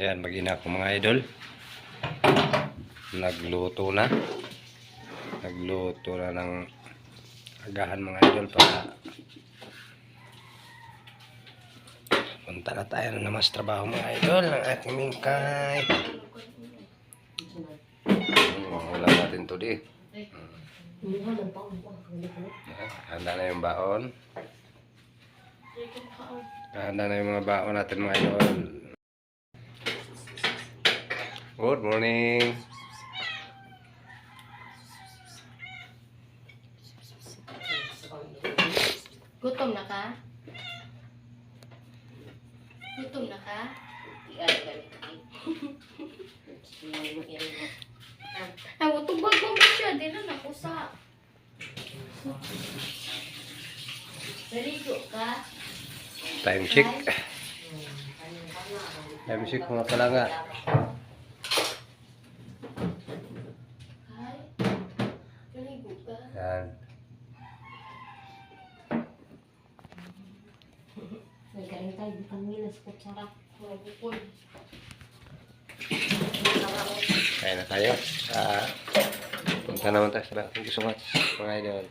Ayan, mag-ina ko mga idol. Nagluto na ng agahan mga idol para punta na tayo na naman sa trabaho mga idol ng ating mingkay. Wala natin to di. Handa na yung baon. Handa na yung mga baon natin mga idol. Good morning. Gutom na ka? Gutom na ka? Ay, utubag mo ba siya? Di na nakusa. Naligo ka? Time check. Time check mga pala nga. Ay, naligo ka? Yan. Nagkain tayo, di kang milas po sarap. Mabukol. Kaya na tayo. Punta naman tayo sa Thank you so much mga idol.